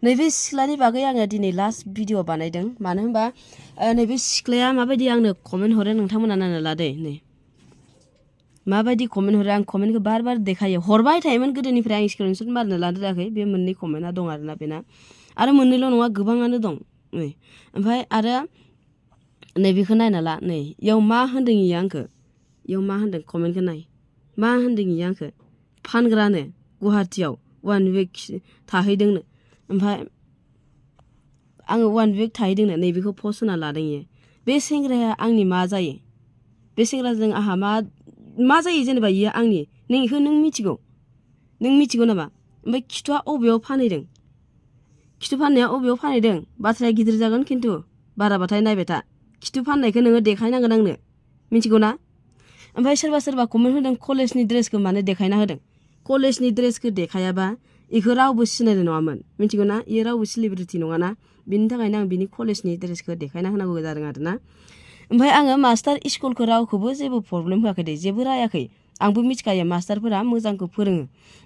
नैबे सिख्लानि बागै आङो दिनै लास्ट भिडिअ बानायदों मानो होनबा नैबे सिख्लाया माबायदि आंनो कमेन्ट हरो नोंथांमोना नायना लादो नै माबायदि कमेन्ट हरो आं कमेन्टखौ बार बार देखायो हरबाय थायोमोन गोदोनिफ्राय आं स्क्रिनशट मारनो लादेराखै बे मोननै कमेन्टआ दं आरोना बेना आरो मोननैल' नङा गोबाङानो दं नै ओमफ्राय आरो नैबेखौ नायना ला नै इयाव मा होनदों इयो आंखौ इयाव मा होनदों कमेन्टखौ नाय मा होनदों इयो आंखौ फानग्रानो गुवाहाटियाव 1 week थाहैदोंनो ओमफ्राय आङो 1 week थाहैदोंनो नैबेखौ पस्ट होना लादों इयो बे सेंग्राया आंनि मा जायो बे सेंग्राजों आंहा मा जायो जेनेबा इयो आंनि नों इखौ नों मिथिगौ नामा ओमफ्राय खिथुआ अबेयाव फानहैदों खिथु फाननाया अबेयाव फानहैदों बाथ्राया गिदिर जागोन खिन्थु बाराबाथाय नायबाय था खिथु फाननायखौ नोङो देखायनांगोन आंनो मिथिगौ ना ओमफ्राय सोरबा कमेन्ट होदों कलेजनि ड्रेसखौ मानो देखायना होदों कलेजनि ड्रेसखौ देखायाबा इखौ रावबो सिनायनाय नङामोन मिथिगौ ना इयो रावबो सेलिब्रिटि नङाना बिनि थाखायनो आं बिनि कलेजनि ड्रेसखौ देखायना होनांगौ जादों आरोना ओमफ्राय आङो मास्टार स्कुलखौ रावखौबो जेबो प्रब्लेम होआखै दे जेबो रायाखै आंबो मिथिखायो मास्टारफोरा मोजांखौ फोरोङो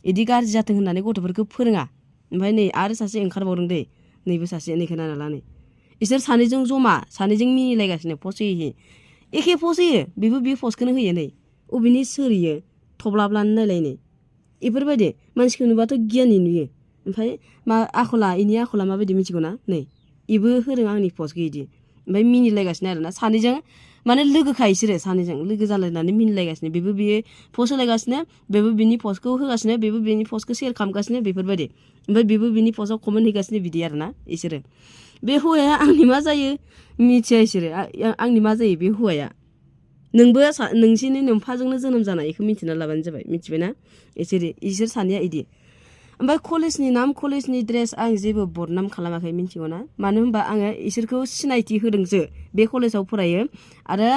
इदि गाज्रि जाथों होननानै गथ'फोरखौ फोरोङा ओमफ्राय नै आरो सासे ओंखारबावदों दे नैबो सासे नैखौ नायना ला नै इसोर सानैजों जमा सानैजों मिनिलायगासिनो पस्ट होयो एखे पस्ट होयो बेबो बे पस्टखौनो होयो नै अबेनि सोर इयो थब्लाब्लानो नायलाय नै बेफोरबायदि मानसिखौ नुबाथ' गियाननि नुयो ओमफ्राय इनि आखला माबायदि मिथिगौ ना नै इबो होदों आंनि पस्टखौ इदि ओमफ्राय मिनिलायगासिनो आरोना सानैजों माने लोगोखा इसोरो सानैजों लोगो जालायनानै मिनिलायगासिनो बेबो बियो पस्ट होलायगासिनो बेबो बिनि पस्टखौ होगासिनो बेबो बिनि पस्टखौ शेयार खालामगासिनो बेफोरबायदि ओमफ्राय बेबो बिनि पस्टआव कमेन्ट हैगासिनो बिदि आरोना इसोरो बे हौवाया आंनि मा जायो मिथिया इसोरो आंनि मा जायो बे हौवाया नोंबो नोंसिनि नोमफाजोंनो जोनोम जानाय बेखौ मिथिना लाबानो जाबाय मिथिबायना इसोर सानैया इदि ओमफ्राय कलेजनि नाम कलेजनि ड्रेस आं जेबो बदनाम खालामाखै मिथिगौ ना मानो होनबा आङो इसोरखौ सिनायथि होदोंसो बे कलेजाव फरायो आरो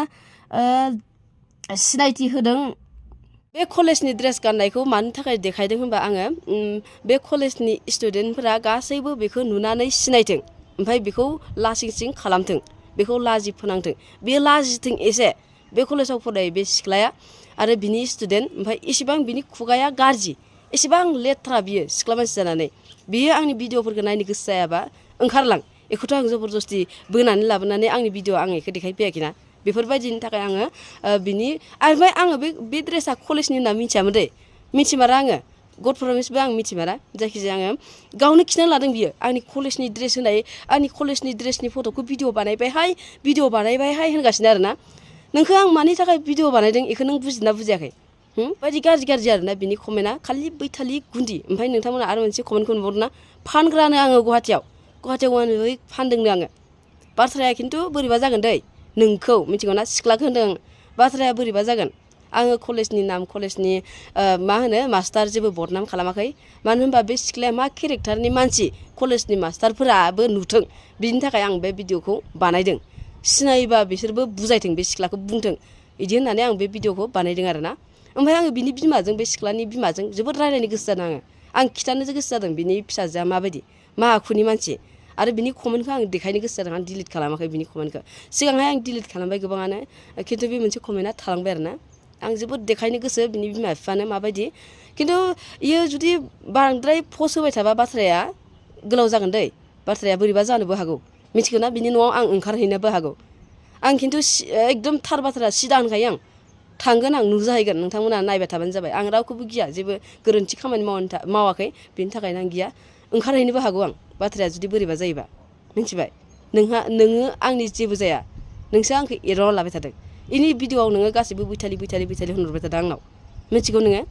सिनायथि होदों बे कलेजनि ड्रेस गाननायखौ मानि थाखाय देखायदों होनबा आङो बे कलेजनि स्टुडेन्टफोरा गासैबो बेखौ नुनानै सिनायथों ओमफ्राय बेखौ लासिंसिं खालामथों बेखौ लाजि फोनांथों बे लाजिथों एसे बे कलेजाव फरायो बे सिख्लाया आरो बिनि स्टुडेन्ट ओमफ्राय एसेबां बिनि खुगाया गाज्रि एसेबां लेथ्रा बियो सिख्ला मानसि जानानै बियो आंनि भिडिअफोरखौ नायनो गोसो जायाबा ओंखारलां बेखौथ' आं जबरदस्ति बोनानै लाबोनानै आंनि भिडिअ आं बेखौ देखायफैयाखैना बेफोरबायदिनि थाखाय आङो ओमफ्राय आङो बे ड्रेसा कलेजनि होनना मिथियामोन दे मिथिमारा आङो गड प्रमिसबो आं मिथिमारा जायखिजाया आङो गावनो खिथाना लादों बियो आंनि कलेजनि ड्रेस होनाय आंनि कलेजनि ड्रेसनि फट'खौ भिडिअ बानायबायहाय होनगासिनो आरोना नोंखौ आं मानि थाखाय भिडिअ बानायदों बेखौ नों बुजिना बुजियाखै बायदि गाज्रि आरोना बिनि कमेन्टआ खालि बैथालि गुन्दि ओमफ्राय नोंथांमोना आरो मोनसे कमेन्टखौ नुबावदोंना फानग्रानो आङो गुवाहाटियाव 1 week फानदोंनो आङो बाथ्राया खिन्थु बोरैबा जागोन दै नोंखौ मिथिगौ ना सिख्लाखौ होनदों बाथ्राया बोरैबा जागोन आङो कलेजनि नाम कलेजनि मा होनो मास्टार जेबो बदनाम खालामाखै मानो होनबा बे सिख्लाया मा केरेक्टारनि मानसि कलेजनि मास्टारफोराबो नुथों बिनि थाखाय आं बे भिडिअखौ बानायदों सिनायोबा बिसोरबो बुजायथों बे सिख्लाखौ बुंथों बिदि होननानै आं बे भिडिअखौ बानायदों आरोना ओमफ्राय आङो बिनि बिमाजों बे सिख्लानि बिमाजों जोबोद रायलायनो गोसो जादों आं खिथानोसो गोसो जादों बिनि फिसाजोआ माबायदि मा आखुनि मानसि आरो बिनि कमेन्टखौ आं देखायनो गोसो जादों आं डिलिट खालामाखै बिनि कमेन्टखौ सिगांहाय आं डिलिट खालामबाय गोबाङानो खिन्थु बे मोनसे कमेन्टआ थालांबाय आरोना आं जोबोद देखायनो गोसो बिनि बिमा बिफानो माबायदि खिन्थु इयो जुदि बांद्राय पस्ट होबाय थाबा बाथ्राया गोलाव जागोन दै बाथ्राया बोरैबा जानोबो हागौ मिथिगौ ना बिनि न'आव आं ओंखारहैनोबो हागौ आं खिन्थु एकदम थार बाथ्रा सिदा होनखायो आं थांगोन आं नुजाहैगोन नोंथांमोना नायबाय थाबानो जाबाय आं रावखौबो गिया जेबो गोरोन्थि खामानि मावाखै बेनि थाखायनो आं गिया ओंखारहैनोबो हागौ आं बाथ्राया जुदि बोरैबा जायोबा मिथिबाय नोङो आंनि जेबो जाया नोंसो आंखौ एदावना लाबाय थादों इनि भिडिअआव नोङो गासैबो बैथालि होनहरबाय थादों आंनाव मिथिगौ नोङो